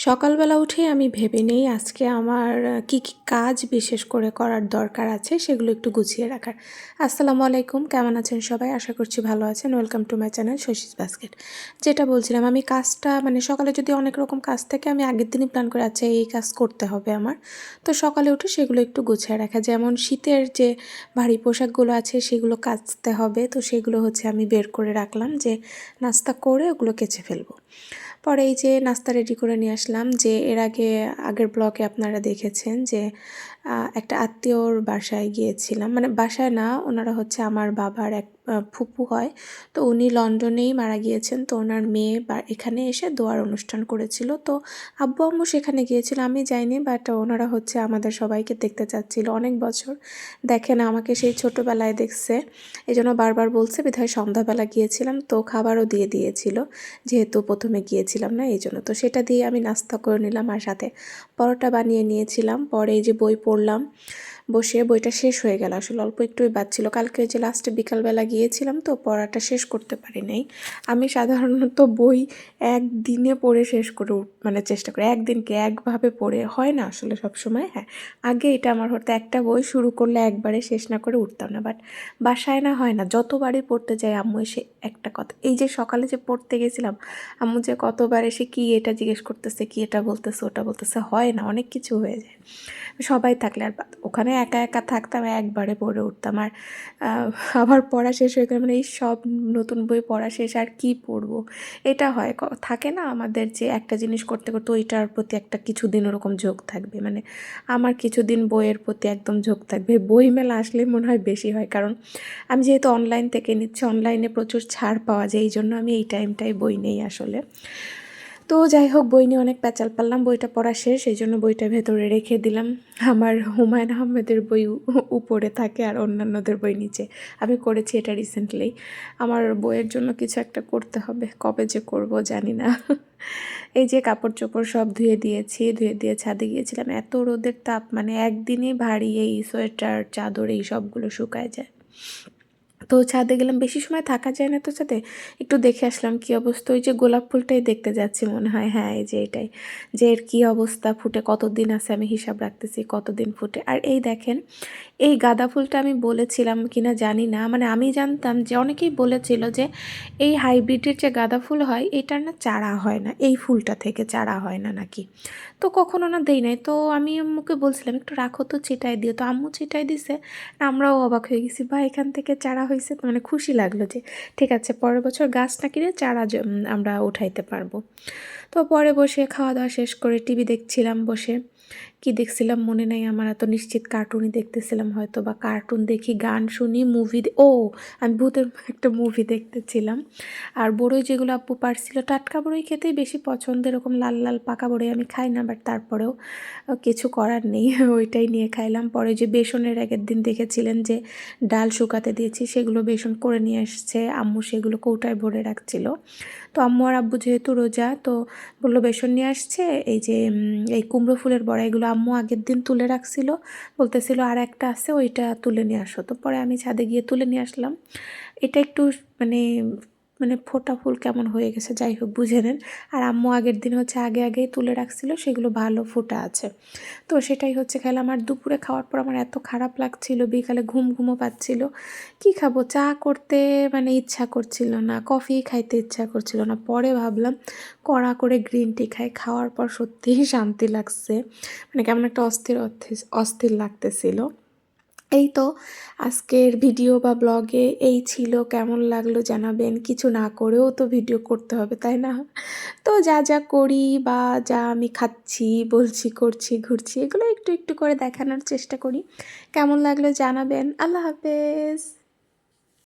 সকালবেলা উঠেই আমি ভেবে নেই আজকে আমার কি কি কাজ বিশেষ করে করার দরকার আছে সেগুলো একটু গুছিয়ে রাখার। আসসালামু আলাইকুম, কেমন আছেন সবাই? আশা করছি ভালো আছেন। Welcome to my channel Shashi's basket. যেটা বলছিলাম, আমি কাজটা সকালে যদি অনেক রকম কাজ থাকে আমি আগের দিনই প্ল্যান করে আচ্ছা এই কাজ করতে হবে আমার, তো সকালে উঠে সেগুলো একটু গুছিয়ে রাখা। যেমন শীতের যে ভারী পোশাকগুলো আছে সেগুলো কাচতে হবে, তো সেগুলো আমি বের করে রাখলাম যে নাস্তা করে ওগুলো কেচে ফেলবো। পরে এই যে নাস্তা রেডি করে নিয়ে আসলাম। যে এর আগের ব্লগে আপনারা দেখেছেন যে একটা আত্মীয়র বাসায় গিয়েছিলাম, বাসায় না, ওনারা আমার বাবার এক ফুপু হয়। তো উনি লন্ডনেই মারা গিয়েছেন, তো ওনার মেয়ে এখানে এসে দোয়ার অনুষ্ঠান করেছিল। তো আব্বু আম্মু সেখানে গিয়েছিল, আমি যাইনি, বাট ওনারা আমাদের সবাইকে দেখতে চাচ্ছিল। অনেক বছর দেখে না আমাকে, সেই ছোটোবেলায় দেখছে, এই জন্য বারবার বলছে, বিধায় সন্ধ্যাবেলা গিয়েছিলাম, তো খাবারও দিয়ে দিয়েছিল যেহেতু প্রথমে গিয়েছিলাম না, এই জন্য। তো সেটা দিয়ে আমি নাস্তা করে নিলাম, আর সাথে পরোটা বানিয়ে নিয়েছিলাম। পরে এই যে বই পড়লাম বসে, বইটা শেষ হয়ে গেল, আসলে অল্প একটুই বাচ্ছিল। কালকে যে লাস্টে বিকালবেলা গিয়েছিলাম, তো পড়াটা শেষ করতে পারি নাই। আমি সাধারণত বই একদিনে পড়ে শেষ করে চেষ্টা করি, একদিনকে একভাবে পড়ে হয় না আসলে সবসময়। হ্যাঁ, আগে এটা আমার হতো, একটা বই শুরু করলে একবারে শেষ না করে উঠতাম না, বাট বাসায় না হয় না, যতবারই পড়তে যাই আম্মু এসে একটা কথা, এই যে সকালে যে পড়তে গেছিলাম, আম্মু যে কতবার এসে কি এটা জিজ্ঞেস করতেছে, কি এটা বলতেছে, ওটা বলতেছে, হয় না, অনেক কিছু হয়ে যায় সবাই থাকলে। আর ওখানে একা একা থাকতাম, একবারে পড়ে উঠতাম। আর আবার পড়া শেষ হয়ে গেলে এই সব নতুন বই পড়া শেষ, আর কি পড়বো, এটা হয়। থাকে না আমাদের যে একটা জিনিস করতে করতে ওইটার প্রতি একটা কিছুদিন ওরকম ঝোঁক থাকবে, আমার কিছুদিন বইয়ের প্রতি একদম ঝোঁক থাকবে। বই মেলা আসলে মনে হয় বেশি হয়, কারণ আমি যেহেতু অনলাইন থেকে নিচ্ছি, অনলাইনে প্রচুর ছাড় পাওয়া যায়, এই জন্য আমি এই টাইমটাই বই নেই আসলে। তো যাই হোক, বই নিয়ে অনেক প্যাচাল পারলাম, বইটা পড়া শেষ, এই জন্য বইটা ভেতরে রেখে দিলাম। আমার হুমায়ুন আহমেদের বই উপরে থাকে আর অন্যান্যদের বই নিচে। আমি করেছি এটা রিসেন্টলি। আমার বইয়ের জন্য কিছু একটা করতে হবে, কবে যে করব জানি না। এই যে কাপড় চোপড় সব ধুয়ে দিয়েছি, ধুয়ে দিয়ে ছাদে গিয়েছিলাম। এত রোদের তাপ, একদিনই ভারী এই সোয়েটার চাদর এই সবগুলো শুকায় যায়। তো ছাদে গেলাম, বেশি সময় থাকা যায় না, তো ছাদে একটু দেখে আসলাম কি অবস্থা। ওই যে গোলাপ ফুলটাই দেখতে যাচ্ছি মনে হয়, হ্যাঁ এই যে এটাই, যে এর কী অবস্থা, ফুটে কতদিন আছে, আমি হিসাব রাখতেছি কতদিন ফুটে। আর এই দেখেন, এই গাঁদা ফুলটা আমি বলেছিলাম কিনা জানি না, আমি জানতাম যে অনেকেই বলেছিল যে এই হাইব্রিডের যে গাঁদা ফুল হয় এটার না চারা হয় না, এই ফুলটা থেকে চারা হয় না নাকি। তো কখনো না দেই নাই, তো আমি আম্মুকে বলছিলাম একটু রাখো তো, চিটাই দিও, তো আম্মু চিটাই দিছে। আমরাও অবাক হয়ে গেছি, বা এখান থেকে চারা হয়েছে, তো খুশি লাগলো যে ঠিক আছে, পরের বছর গাছ না কিনে চারা আমরা উঠাইতে পারবো। তো পরে বসে খাওয়া দাওয়া শেষ করে টিভি দেখছিলাম বসে। কি দেখছিলাম মনে নেই আমার, এত নিশ্চিত কার্টুনই দেখতেছিলাম হয়তো, বা কার্টুন দেখি, গান শুনি, মুভি। আমি ভূতের একটা মুভি দেখতেছিলাম। আর বড়ই যেগুলো আব্বু পারছিল, টাটকা বড়ই খেতেই বেশি পছন্দ, এরকম লাল লাল পাকা বড়ই আমি খাই না, বাট তারপরেও কিছু করার নেই, ওইটাই নিয়ে খাইলাম। পরে যে বেসনের আগের দিন দেখেছিলেন যে ডাল শুকাতে দিয়েছি, সেগুলো বেসন করে নিয়ে এসছে আম্মু, সেগুলো কৌটায় ভরে রাখছিল। তো আম্মু আর আব্বু যেহেতু রোজা, তো বললো বেসন নিয়ে আসছে, এই যে এই কুমড়ো ফুলের বড়া, এগুলো আম্মু আগের দিন তুলে রাখছিল, বলতেছিল আর একটা আছে ওইটা তুলে নিয়ে আসো। তো পরে আমি ছাদে গিয়ে তুলে নিয়ে আসলাম। এটা একটু মানে ফোটা ফুল কেমন হয়ে গেছে, যাই হোক বুঝে নেন। আর আম্মু আগের দিন আগেই তুলে রাখছিল, সেগুলো ভালো ফোটা আছে। তো সেটাই খেলাম। আর দুপুরে খাওয়ার পর আমার এত খারাপ লাগছিল, বিকালে ঘুমও পাচ্ছিল। কি খাবো, চা করতে ইচ্ছা করছিল না, কফি খাইতে ইচ্ছা করছিল না। পরে ভাবলাম কড়া করে গ্রিন টি খাই, খাওয়ার পর সত্যিই শান্তি লাগছে, কেমন একটা অস্থির অস্থির লাগতেছিল। এই তো আজকের ভিডিও বা ব্লগে এই ছিল, কেমন লাগলো জানাবেন। কিছু না করেও তো ভিডিও করতে হবে, তাই না? তো যা যা করি বা যা আমি খাচ্ছি, বলছি, করছি, ঘুরছি, এগুলো একটু একটু করে দেখানোর চেষ্টা করি। কেমন লাগলো জানাবেন। আল্লাহ হাফেজ।